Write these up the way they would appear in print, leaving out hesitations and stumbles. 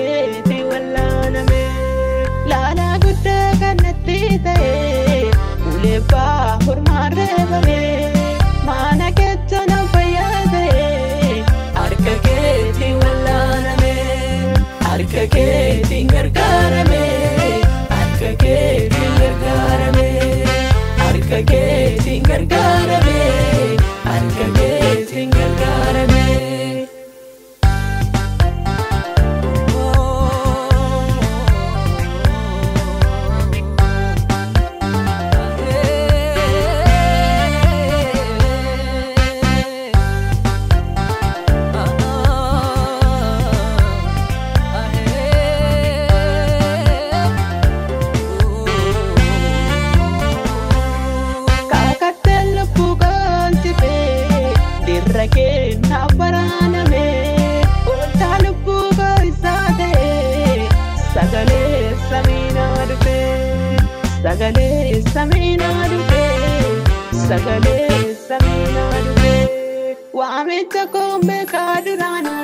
keeti wallaaname laala guddaa kanatti ta'e ulebbaa hormaan reebame maana keessa nan fayyade harka keeti wallaaname harka keetiin gargaarame harka keetiin gargaarame harka keetiin gargaarame harka keetiin gargaarame. Raken nabaraname olta lubbuga isate sagale samina dupe sagale samina dupe sagale samina dupe wamita kombe kadurano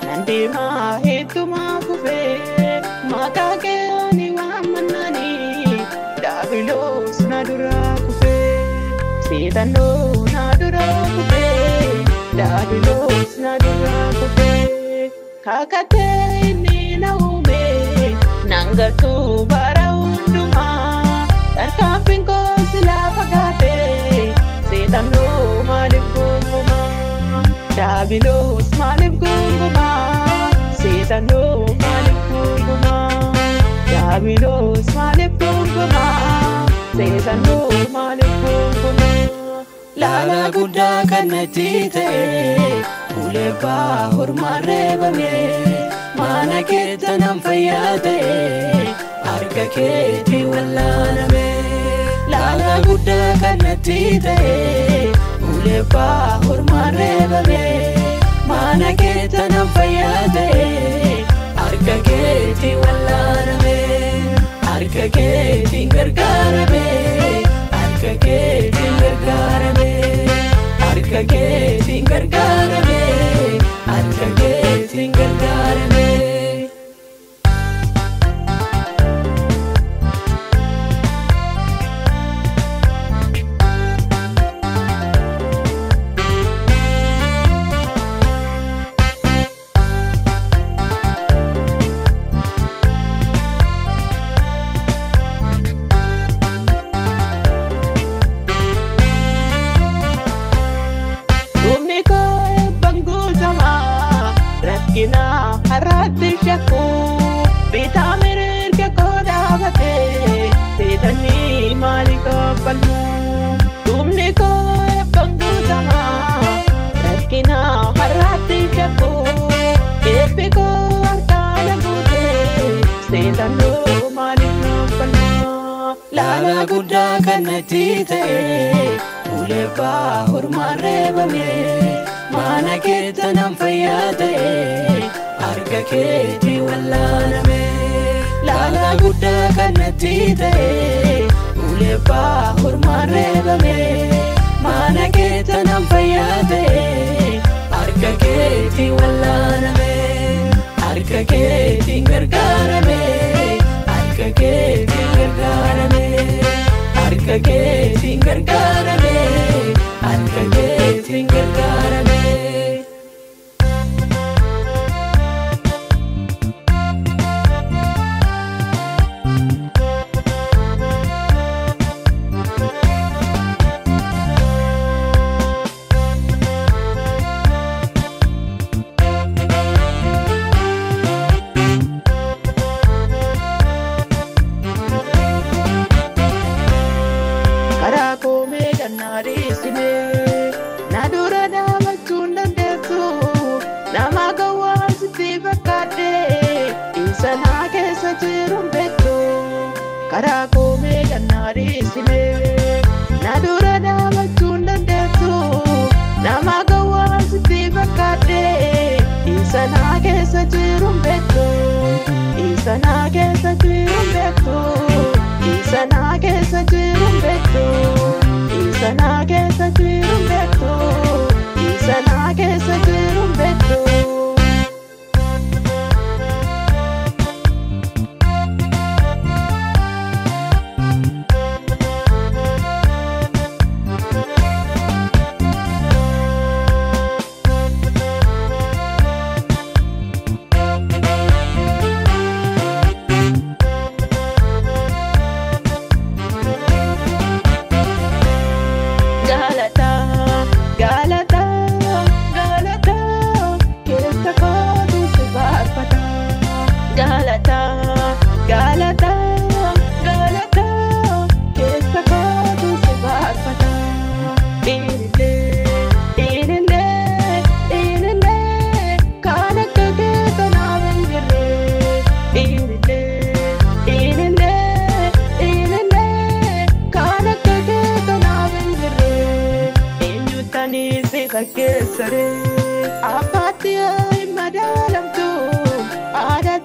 nandima hetuma kufe makake ani wamanani dabilos nadura kufe sidano nadura kufe Dabilos nadura kufe kakate ni naume nangatu bara unduma tarkapin ko sila pagate setano malib gumuma Dabilos malib gumuma setano malib gumuma Dabilos malib gumuma setano malib gumuma Lala guddaa kanatti ta'e ulebbaa hormaan reebame maana keessa nan fayyade harka keeti wallaaname Lala guddaa kanatti ta'e ulebbaa hormaan reebame maana keessa nan fayyade harka keeti wallaaname harka keetiin gargaarame harka keetiin gargaarame harka keetiin gargaarame harka keetiin gargaarame. Kina harati shaku vitamirir ke koda bate sedani malika palmu tumne ko bangu sama kina harati shaku epe ko artala bute sedano malika palmu lala guddaa kanatti ta'e ulebbaa hormaan reebame maana keessa nan fayyade harka keeti wallaaname laala guddaa kanatti ta'e ulebbaa hormaan reebame maana keessa nan fayyade harka keeti wallaaname harka keetiin gargaarame harka keetiin gargaarame harka keetiin gargaarame harka keetiin gargaarame. Karako meganari sime nadura nama tunda desu nama gawas di bakade isana kesa jirum beto isana kesa jirum beto isana kesa jirum beto isana kesa jirum beto isana kesa jirum beto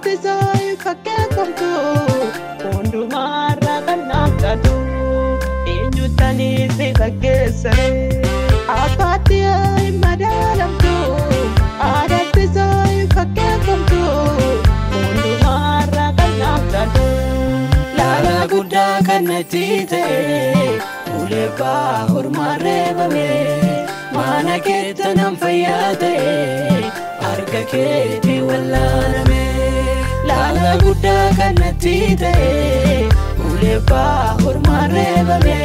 Adabbisaa fakkeeffamtu hundumarra kan naqatu eenyuttanii si fakkeessare akkaatti hin madaalamtu adabbisaa fakkeeffamtu hundumarra kan naqatu laala guddaa kan natti ta'e ulee baahurmaa reebame mana keetta nan fayyaa ta'e harka keetti wallaaname laala guddaa kan natti ta'e ulee baahurmaa reebame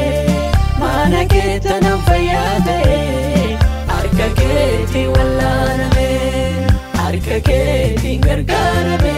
mana keetta nan fayyaa ta'e harka keetti wallaaname harka keetti gargaarame